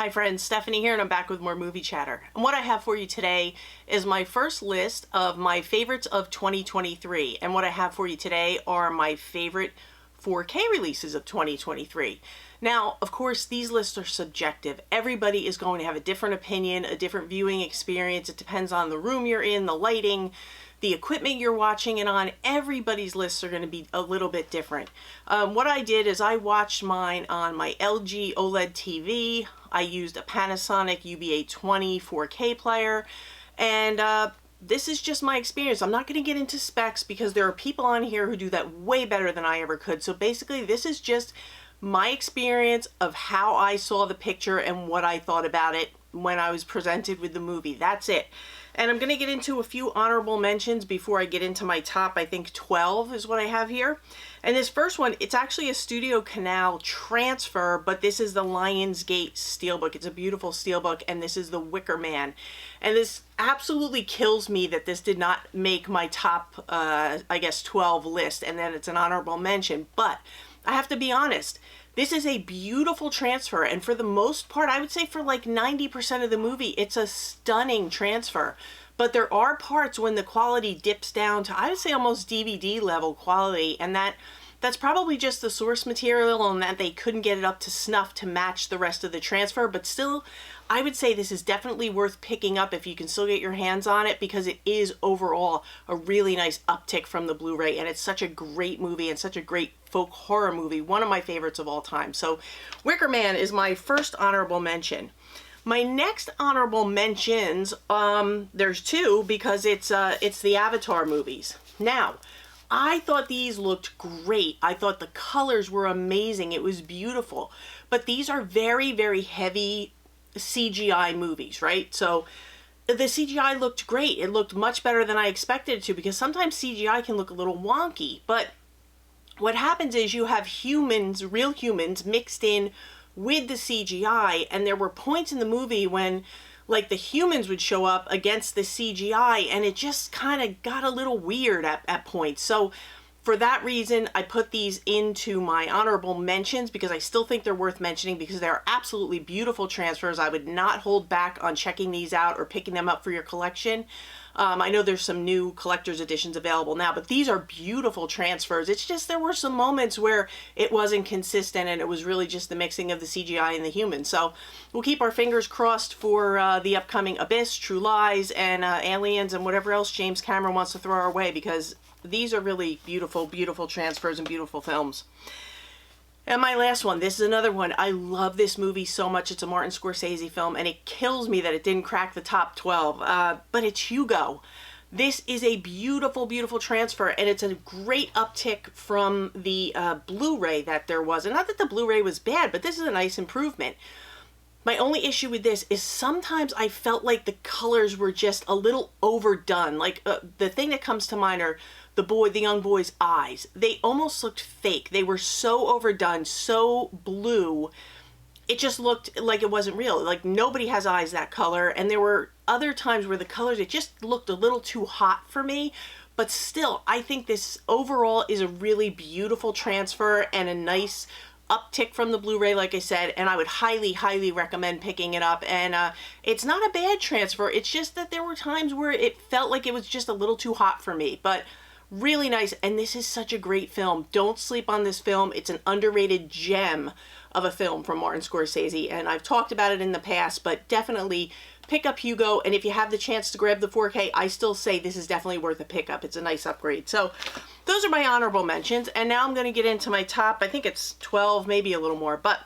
Hi friends, Stephanie here and I'm back with more movie chatter. And what I have for you today is my first list of my favorites of 2023. And what I have for you today are my favorite 4K releases of 2023. Now, of course, these lists are subjective. Everybody is going to have a different opinion, a different viewing experience. It depends on the room you're in, the lighting, the equipment you're watching it on. Everybody's lists are going to be a little bit different. What I did is I watched mine on my LG OLED TV. I used a Panasonic UBA20 4K player, and this is just my experience. I'm not going to get into specs because there are people on here who do that way better than I ever could. So basically, this is just my experience of how I saw the picture and what I thought about it when I was presented with the movie. That's it. And I'm going to get into a few honorable mentions before I get into my top, I think 12 is what I have here. And this first one, it's actually a Studio Canal transfer, but this is the Lionsgate Steelbook. It's a beautiful steelbook, and this is the Wicker Man. And this absolutely kills me that this did not make my top, I guess, 12 list, and then it's an honorable mention. But I have to be honest, this is a beautiful transfer, and for the most part, I would say for like 90% of the movie, it's a stunning transfer. But there are parts when the quality dips down to, I would say, almost DVD level quality, and that's probably just the source material and that they couldn't get it up to snuff to match the rest of the transfer. But still, I would say this is definitely worth picking up if you can still get your hands on it, because it is overall a really nice uptick from the Blu-ray, and it's such a great movie and such a great folk horror movie, one of my favorites of all time. So Wicker Man is my first honorable mention. My next honorable mentions, there's two, because it's the Avatar movies. Now, I thought these looked great. I thought the colors were amazing. It was beautiful. But these are very, very heavy CGI movies, right? So the CGI looked great. It looked much better than I expected it to, because sometimes CGI can look a little wonky. But what happens is you have humans, real humans, mixed in with the CGI, and there were points in the movie when like the humans would show up against the CGI, and it just kind of got a little weird at points. So for that reason, I put these into my honorable mentions, because I still think they're worth mentioning, because they're absolutely beautiful transfers. I would not hold back on checking these out or picking them up for your collection. I know there's some new collector's editions available now, but these are beautiful transfers. It's just there were some moments where it wasn't consistent, and it was really just the mixing of the CGI and the humans. So we'll keep our fingers crossed for the upcoming Abyss, True Lies, and Aliens, and whatever else James Cameron wants to throw our way, because these are really beautiful, beautiful transfers and beautiful films. And my last one, this is another one. I love this movie so much. It's a Martin Scorsese film, and it kills me that it didn't crack the top 12. But it's Hugo. This is a beautiful, beautiful transfer, and it's a great uptick from the Blu-ray that there was. And not that the Blu-ray was bad, but this is a nice improvement. My only issue with this is sometimes I felt like the colors were just a little overdone. Like the thing that comes to mind are the young boy's eyes. They almost looked fake. They were so overdone, so blue. It just looked like it wasn't real. Like nobody has eyes that color. And there were other times where the colors, it just looked a little too hot for me. But still, I think this overall is a really beautiful transfer and a nice uptick from the Blu-ray, like I said, and I would highly, highly recommend picking it up. And it's not a bad transfer. It's just that there were times where it felt like it was just a little too hot for me, but really nice. And this is such a great film. Don't sleep on this film. It's an underrated gem of a film from Martin Scorsese, and I've talked about it in the past, but definitely pick up Hugo. And if you have the chance to grab the 4K, I still say this is definitely worth a pickup. It's a nice upgrade. So those are my honorable mentions, and now I'm going to get into my top. I think it's 12, maybe a little more, but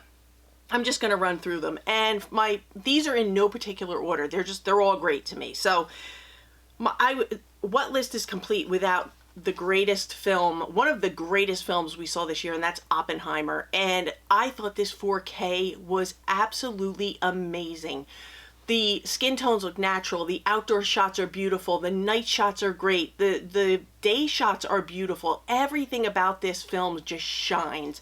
I'm just going to run through them. And these are in no particular order. They're all great to me. So what list is complete without the greatest film, one of the greatest films we saw this year, and that's Oppenheimer. And I thought this 4K was absolutely amazing. The skin tones look natural, the outdoor shots are beautiful, the night shots are great, the day shots are beautiful. Everything about this film just shines.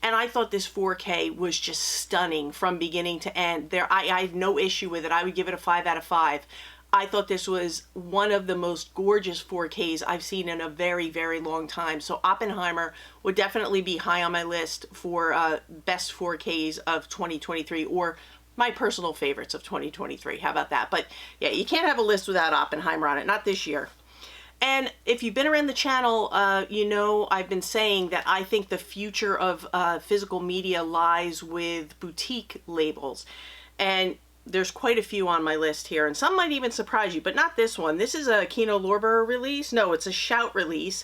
And I thought this 4K was just stunning from beginning to end. I have no issue with it. I would give it a 5 out of 5. I thought this was one of the most gorgeous 4Ks I've seen in a very, very long time. So Oppenheimer would definitely be high on my list for best 4Ks of 2023, or my personal favorites of 2023. How about that? But yeah, you can't have a list without Oppenheimer on it. Not this year. And if you've been around the channel, you know I've been saying that I think the future of physical media lies with boutique labels. And there's quite a few on my list here, and some might even surprise you, but not this one. This is a Kino Lorber release. No, it's a Shout release,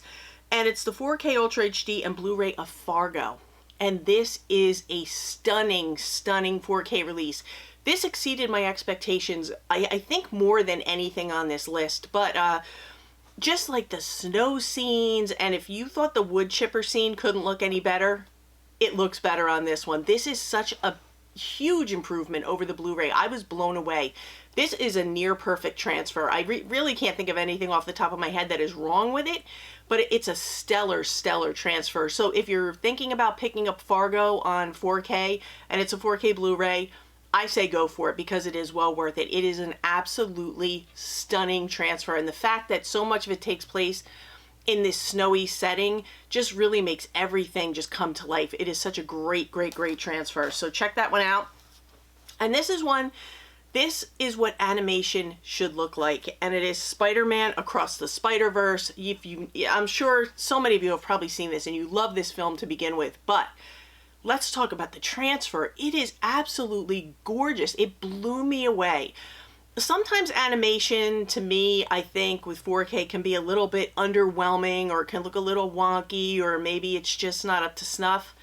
and it's the 4K Ultra HD and Blu-ray of Fargo. And this is a stunning, stunning 4K release. This exceeded my expectations, I think more than anything on this list, but just like the snow scenes, and if you thought the wood chipper scene couldn't look any better, it looks better on this one. This is such a huge improvement over the Blu-ray. I was blown away. This is a near perfect transfer. I really can't think of anything off the top of my head that is wrong with it, but it's a stellar, stellar transfer. So if you're thinking about picking up Fargo on 4K and it's a 4K Blu-ray, I say go for it because it is well worth it. It is an absolutely stunning transfer, and the fact that so much of it takes place in this snowy setting just really makes everything just come to life. It is such a great, great, great transfer. So check that one out. And this is what animation should look like, and it is Spider-Man Across the Spider-Verse. I'm sure so many of you have probably seen this and you love this film to begin with, but let's talk about the transfer. It is absolutely gorgeous. It blew me away. Sometimes animation, to me, I think with 4K can be a little bit underwhelming or can look a little wonky, or maybe it's just not up to snuff.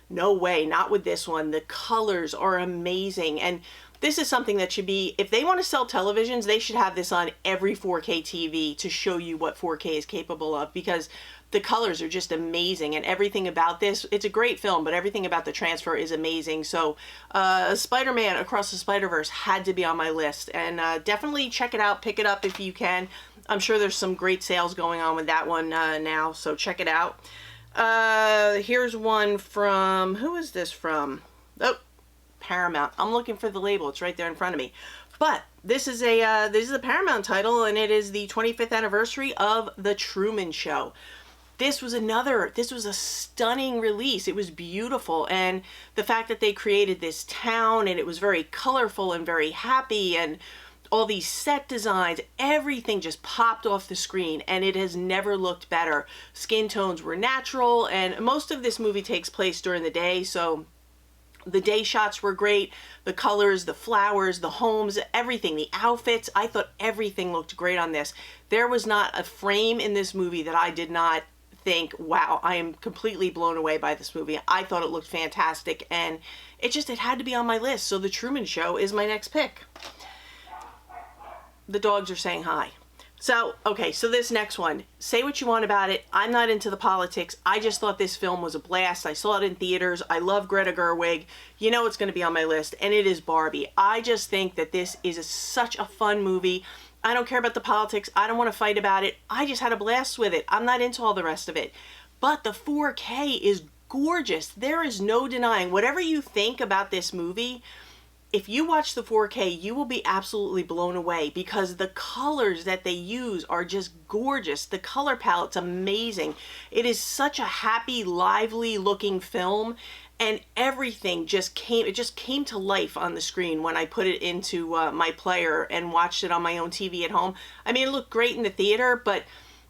No way, not with this one. The colors are amazing, and this is something that should be, if they want to sell televisions, they should have this on every 4K TV to show you what 4K is capable of, because the colors are just amazing, and everything about this, it's a great film, but everything about the transfer is amazing. So Spider-Man Across the Spider-Verse had to be on my list, and definitely check it out, pick it up if you can. I'm sure there's some great sales going on with that one now, so check it out. Here's one from, who is this from? Oh, Paramount. I'm looking for the label. It's right there in front of me. But this is a Paramount title, and it is the 25th anniversary of The Truman Show. This was a stunning release. It was beautiful, and the fact that they created this town, and it was very colorful and very happy, and all these set designs, everything just popped off the screen, and it has never looked better. Skin tones were natural, and most of this movie takes place during the day, so the day shots were great. The colors, the flowers, the homes, everything, the outfits. I thought everything looked great on this. There was not a frame in this movie that I did not think, wow, I am completely blown away by this movie. I thought it looked fantastic, and it had to be on my list. So The Truman Show is my next pick. The dogs are saying hi. So, okay, so this next one, say what you want about it. I'm not into the politics. I just thought this film was a blast. I saw it in theaters. I love Greta Gerwig. You know it's going to be on my list, and it is Barbie. I just think that this is such a fun movie. I don't care about the politics. I don't want to fight about it. I just had a blast with it. I'm not into all the rest of it. But the 4K is gorgeous. There is no denying. Whatever you think about this movie, if you watch the 4K, you will be absolutely blown away because the colors that they use are just gorgeous. The color palette's amazing. It is such a happy, lively looking film, and everything just came to life on the screen when I put it into my player and watched it on my own TV at home. I mean, it looked great in the theater, but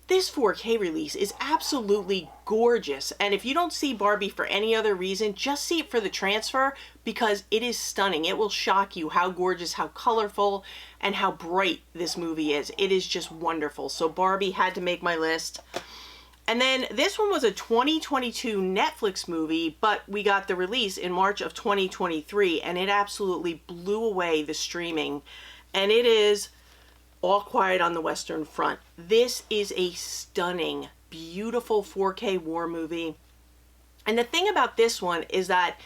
this 4K release is absolutely gorgeous. And if you don't see Barbie for any other reason, just see it for the transfer because it is stunning. It will shock you how gorgeous, how colorful, and how bright this movie is. It is just wonderful. So Barbie had to make my list. And then this one was a 2022 Netflix movie, but we got the release in March of 2023, and it absolutely blew away the streaming. And it is All Quiet on the Western Front. This is a stunning, beautiful 4K war movie. And the thing about this one is that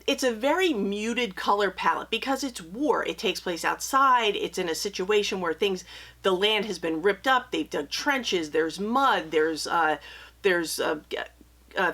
it's a very muted color palette because it's war. It takes place outside. It's in a situation where the land has been ripped up. They've dug trenches. There's mud. There's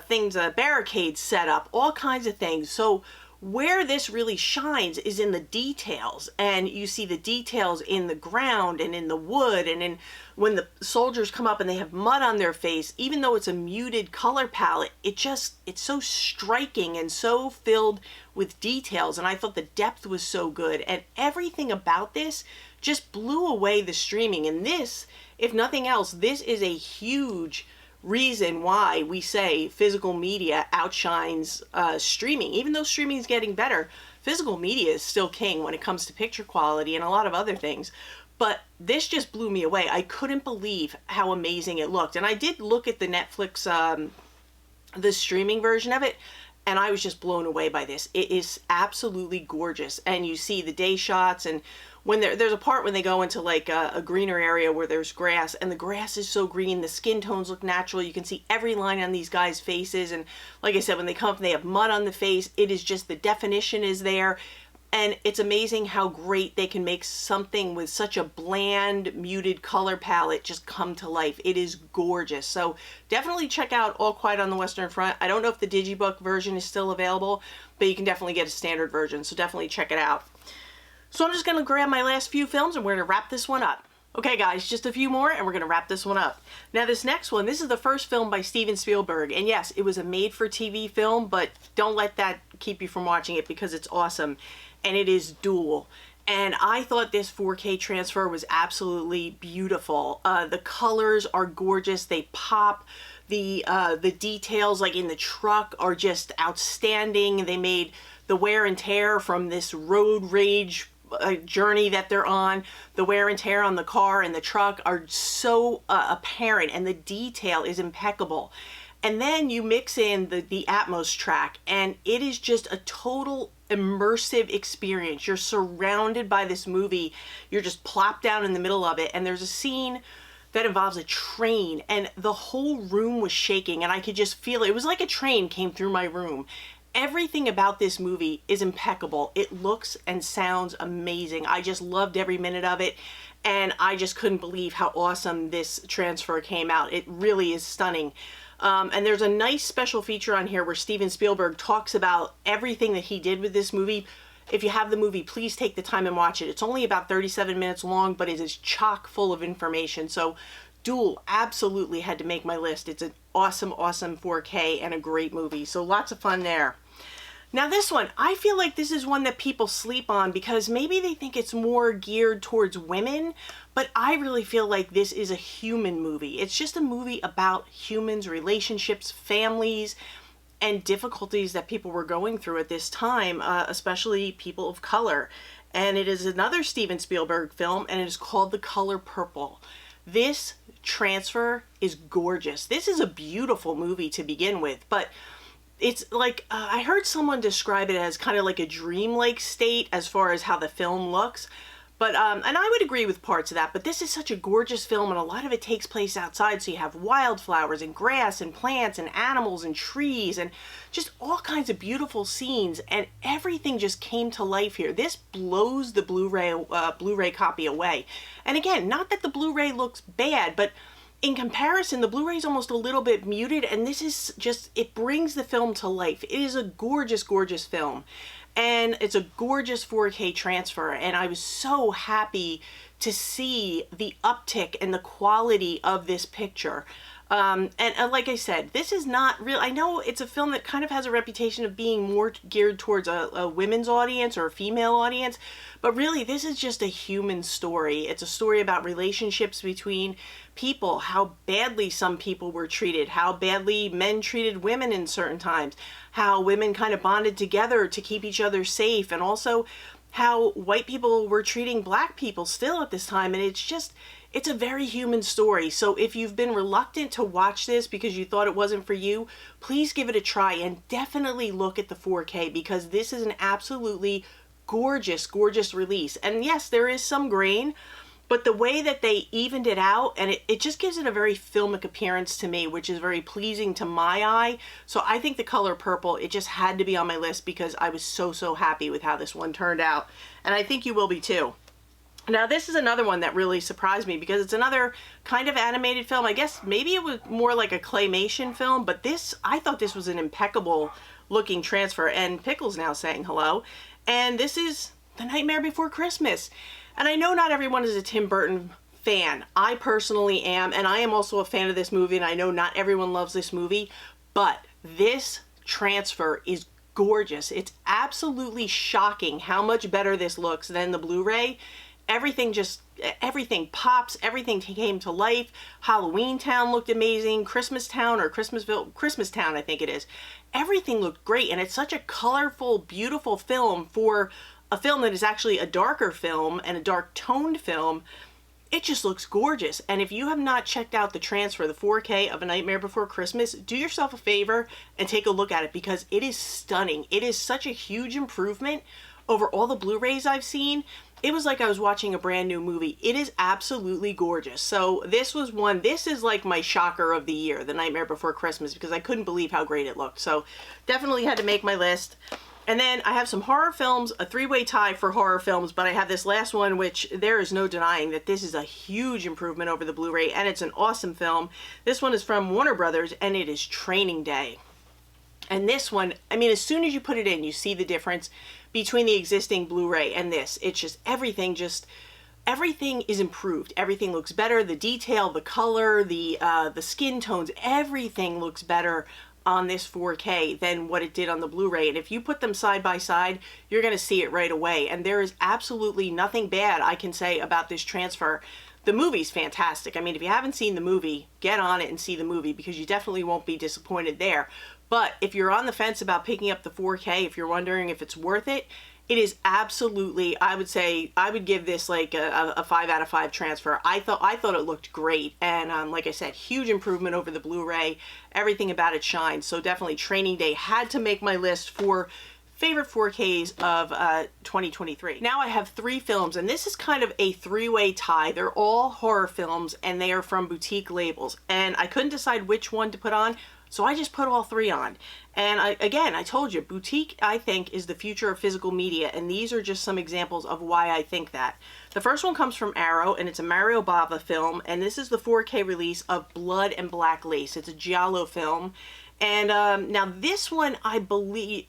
things, barricades set up, all kinds of things. So where this really shines is in the details, and you see the details in the ground and in the wood, and in when the soldiers come up and they have mud on their face. Even though it's a muted color palette, it's so striking and so filled with details, and I thought the depth was so good, and everything about this just blew away the streaming. And this, if nothing else, this is a huge reason why we say physical media outshines streaming. Even though streaming is getting better, physical media is still king when it comes to picture quality and a lot of other things. But this just blew me away. I couldn't believe how amazing it looked. And I did look at the Netflix, the streaming version of it, and I was just blown away by this. It is absolutely gorgeous. And you see the day shots, and when there's a part when they go into like a greener area where there's grass, and the grass is so green, the skin tones look natural. You can see every line on these guys' faces. And like I said, when they come up and they have mud on the face, it is just, the definition is there. And it's amazing how great they can make something with such a bland, muted color palette just come to life. It is gorgeous. So definitely check out All Quiet on the Western Front. I don't know if the Digibook version is still available, but you can definitely get a standard version. So definitely check it out. So I'm just going to grab my last few films and we're going to wrap this one up. Okay guys, just a few more and we're going to wrap this one up. Now this next one, this is the first film by Steven Spielberg. And yes, it was a made-for-TV film, but don't let that keep you from watching it because it's awesome. And it is Duel. And I thought this 4K transfer was absolutely beautiful. The colors are gorgeous. They pop. The details, like in the truck, are just outstanding. They made the wear and tear from this road rage journey that they're on. The wear and tear on the car and the truck are so apparent, and the detail is impeccable. And then you mix in the Atmos track, and it is just a total immersive experience. You're surrounded by this movie. You're just plopped down in the middle of it, and there's a scene that involves a train, and the whole room was shaking, and I could just feel it. It was like a train came through my room. Everything about this movie is impeccable. It looks and sounds amazing. I just loved every minute of it, and I just couldn't believe how awesome this transfer came out. It really is stunning. And there's a nice special feature on here where Steven Spielberg talks about everything that he did with this movie. If you have the movie, please take the time and watch it. It's only about 37 minutes long, but it is chock full of information. So Duel absolutely had to make my list. It's an awesome, awesome 4K and a great movie. So lots of fun there. Now this one, I feel like this is one that people sleep on because maybe they think it's more geared towards women, but I really feel like this is a human movie. It's just a movie about humans, relationships, families, and difficulties that people were going through at this time, especially people of color. And it is another Steven Spielberg film, and it is called The Color Purple. This transfer is gorgeous. This is a beautiful movie to begin with, but it's like, I heard someone describe it as kind of like a dreamlike state as far as how the film looks. But, and I would agree with parts of that, but this is such a gorgeous film, and a lot of it takes place outside, so you have wildflowers and grass and plants and animals and trees and just all kinds of beautiful scenes, and everything just came to life here. This blows the Blu-ray copy away. And again, not that the Blu-ray looks bad, but in comparison, the Blu-ray is almost a little bit muted, and this is just, it brings the film to life. It is a gorgeous, gorgeous film. And it's a gorgeous 4K transfer, and I was so happy to see the uptick in the quality of this picture. And like I said, this is not real. I know it's a film that kind of has a reputation of being more geared towards a women's audience or a female audience, but really this is just a human story. It's a story about relationships between people, how badly some people were treated, how badly men treated women in certain times, how women kind of bonded together to keep each other safe, and also how white people were treating black people still at this time. And it's a very human story. So if you've been reluctant to watch this because you thought it wasn't for you, please give it a try, and definitely look at the 4K, because this is an absolutely gorgeous, gorgeous release. And yes, there is some grain, but the way that they evened it out, and it just gives it a very filmic appearance to me, which is very pleasing to my eye. So I think The Color Purple, it just had to be on my list because I was so, so happy with how this one turned out. And I think you will be too. Now this is another one that really surprised me because it's another kind of animated film. I guess maybe it was more like a claymation film, but I thought this was an impeccable looking transfer. And Pickle's now saying hello. And this is The Nightmare Before Christmas. And I know not everyone is a Tim Burton fan. I personally am, and I am also a fan of this movie, and I know not everyone loves this movie, but this transfer is gorgeous. It's absolutely shocking how much better this looks than the Blu-ray. Everything pops, everything came to life. Halloween Town looked amazing. Christmas Town, or Christmas Town, I think it is. Everything looked great, and it's such a colorful, beautiful film for a film that is actually a darker film and a dark toned film. It just looks gorgeous. And if you have not checked out the transfer, the 4K of A Nightmare Before Christmas, do yourself a favor and take a look at it because it is stunning. It is such a huge improvement over all the Blu-rays I've seen. It was like I was watching a brand new movie. It is absolutely gorgeous. So this is like my shocker of the year, The Nightmare Before Christmas, because I couldn't believe how great it looked. So definitely had to make my list. And then I have some horror films, a three-way tie for horror films, but I have this last one, which there is no denying that this is a huge improvement over the Blu-ray, and it's an awesome film. This one is from Warner Brothers, and it is Training Day. And this one, I mean, as soon as you put it in, you see the difference between the existing Blu-ray and this. It's just everything is improved. Everything looks better. The detail, the color, the skin tones, everything looks better on this 4K than what it did on the Blu-ray. And if you put them side by side, you're going to see it right away. And there is absolutely nothing bad I can say about this transfer. The movie's fantastic. I mean, if you haven't seen the movie, get on it and see the movie because you definitely won't be disappointed there. But if you're on the fence about picking up the 4K, if you're wondering if it's worth it, it is absolutely, I would say, I would give this like a 5 out of 5 transfer. I thought it looked great. And like I said, huge improvement over the Blu-ray. Everything about it shines. So definitely Training Day had to make my list for favorite 4Ks of 2023. Now I have 3 films, and this is kind of a three-way tie. They're all horror films, and they are from boutique labels. And I couldn't decide which one to put on, so I just put all 3 on. And I told you, boutique, I think, is the future of physical media, and these are just some examples of why I think that. The first one comes from Arrow, and it's a Mario Bava film, and this is the 4K release of Blood and Black Lace. It's a giallo film. And now this one, I believe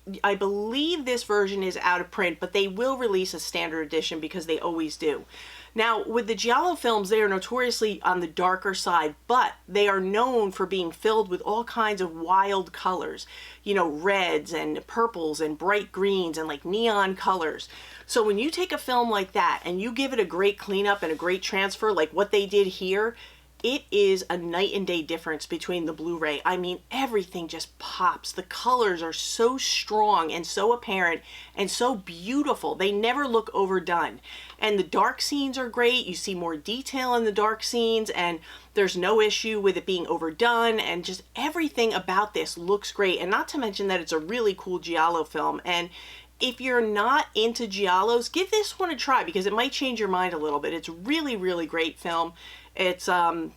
this version is out of print, but they will release a standard edition because they always do. Now, with the giallo films, they are notoriously on the darker side, but they are known for being filled with all kinds of wild colors. You know, reds and purples and bright greens and like neon colors. So when you take a film like that and you give it a great cleanup and a great transfer like what they did here, it is a night and day difference between the Blu-ray. I mean, everything just pops. The colors are so strong and so apparent and so beautiful. They never look overdone. And the dark scenes are great. You see more detail in the dark scenes, and there's no issue with it being overdone, and just everything about this looks great. And not to mention that it's a really cool giallo film. And if you're not into giallos, give this one a try because it might change your mind a little bit. It's really, really great film. It's one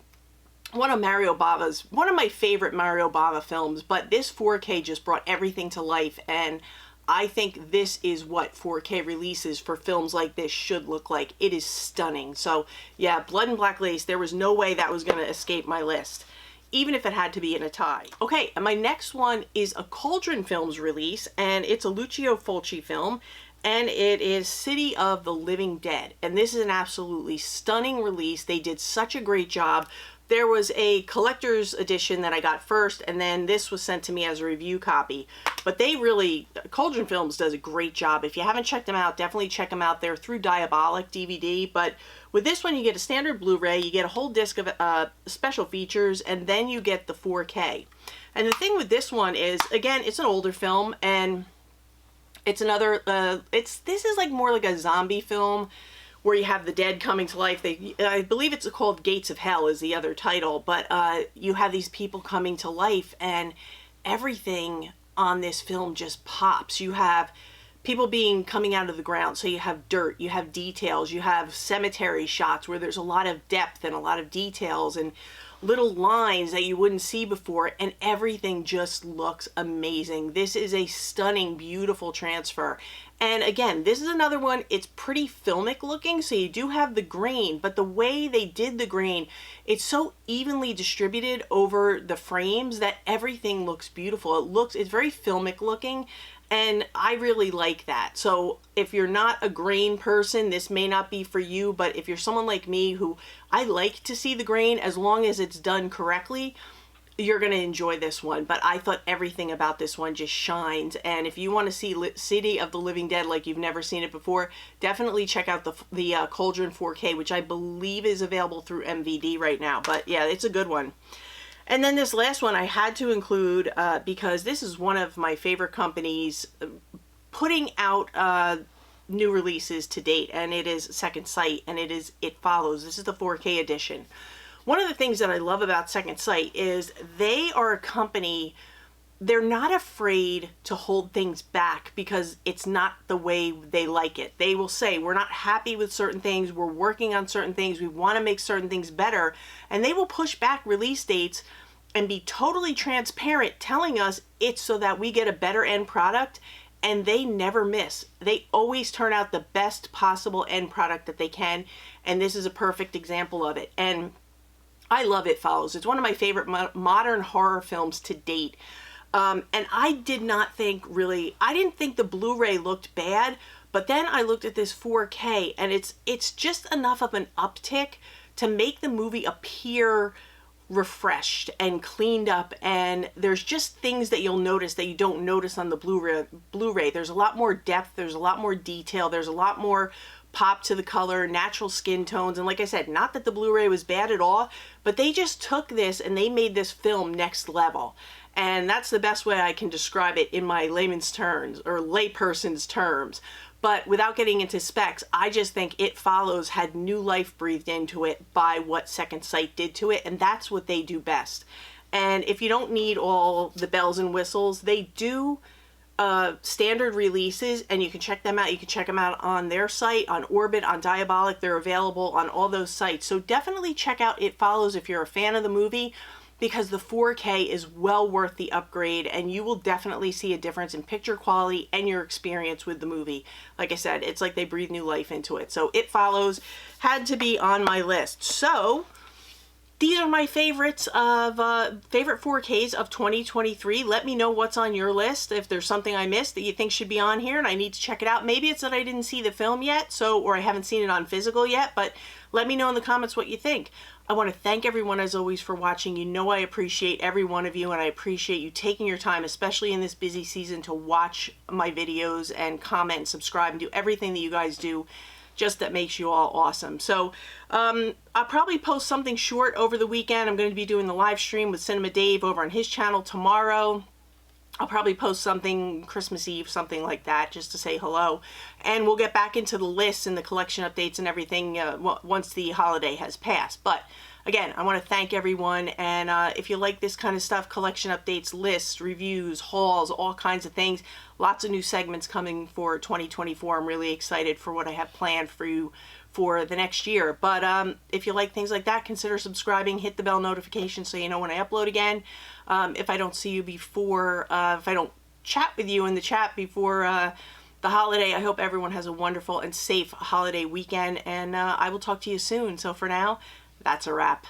of my favorite Mario Bava films, but this 4K just brought everything to life, and I think this is what 4K releases for films like this should look like. It is stunning. So yeah, Blood and Black Lace, there was no way that was going to escape my list, even if it had to be in a tie. Okay, and my next one is a Cauldron Films release, and it's a Lucio Fulci film, and it is City of the Living Dead. And this is an absolutely stunning release. They did such a great job. There was a collector's edition that I got first, and then this was sent to me as a review copy. But Cauldron Films does a great job. If you haven't checked them out, definitely check them out. They're through Diabolic DVD, but with this one you get a standard Blu-ray, you get a whole disc of special features, and then you get the 4K. And the thing with this one is, again, it's an older film, and it's another, this is like more like a zombie film where you have the dead coming to life. I believe it's called Gates of Hell is the other title, but you have these people coming to life, and everything on this film just pops. You have people coming out of the ground, so you have dirt, you have details, you have cemetery shots where there's a lot of depth and a lot of details, and little lines that you wouldn't see before, and everything just looks amazing. This is a stunning, beautiful transfer. And again, this is another one, it's pretty filmic looking, so you do have the grain, but the way they did the grain, it's so evenly distributed over the frames that everything looks beautiful. It's very filmic looking, and I really like that. So if you're not a grain person, this may not be for you, but if you're someone like me who I like to see the grain as long as it's done correctly, you're going to enjoy this one. But I thought everything about this one just shines. And if you want to see City of the Living Dead like you've never seen it before, definitely check out the Cauldron 4K, which I believe is available through MVD right now. But yeah, it's a good one. And then this last one I had to include because this is one of my favorite companies putting out new releases to date, and it is Second Sight, and It Follows. This is the 4K edition. One of the things that I love about Second Sight is they are a company, they're not afraid to hold things back because it's not the way they like it. They will say, we're not happy with certain things, we're working on certain things, we want to make certain things better, and they will push back release dates and be totally transparent, telling us it's so that we get a better end product, and they never miss. They always turn out the best possible end product that they can, and this is a perfect example of it. And I love It Follows. It's one of my favorite modern horror films to date. And I didn't think the Blu-ray looked bad, but then I looked at this 4K, and it's just enough of an uptick to make the movie appear refreshed and cleaned up, and there's just things that you'll notice that you don't notice on the Blu-ray. There's a lot more depth, there's a lot more detail, there's a lot more pop to the color, natural skin tones, and like I said, not that the Blu-ray was bad at all, but they just took this and they made this film next level. And that's the best way I can describe it in my layman's terms, or layperson's terms. But without getting into specs, I just think It Follows had new life breathed into it by what Second Sight did to it, and that's what they do best. And if you don't need all the bells and whistles, they do standard releases, and you can check them out. You can check them out on their site, on Orbit, on Diabolic. They're available on all those sites. So definitely check out It Follows if you're a fan of the movie, because the 4K is well worth the upgrade, and you will definitely see a difference in picture quality and your experience with the movie. Like I said, it's like they breathe new life into it. So It Follows had to be on my list. So these are my favorites of favorite 4Ks of 2023. Let me know what's on your list. If there's something I missed that you think should be on here and I need to check it out. Maybe it's that I didn't see the film yet, or I haven't seen it on physical yet, but let me know in the comments what you think. I want to thank everyone as always for watching. You know I appreciate every one of you, and I appreciate you taking your time, especially in this busy season, to watch my videos and comment and subscribe and do everything that you guys do. Just that makes you all awesome. So I'll probably post something short over the weekend. I'm going to be doing the live stream with Cinema Dave over on his channel tomorrow. I'll probably post something Christmas Eve, something like that, just to say hello. And we'll get back into the lists and the collection updates and everything once the holiday has passed. But again, I want to thank everyone, and if you like this kind of stuff, collection updates, lists, reviews, hauls, all kinds of things, lots of new segments coming for 2024. I'm really excited for what I have planned for you for the next year. But if you like things like that, consider subscribing, hit the bell notification so you know when I upload again. If I don't see you before, if I don't chat with you in the chat before the holiday, I hope everyone has a wonderful and safe holiday weekend, and I will talk to you soon. So for now, that's a wrap.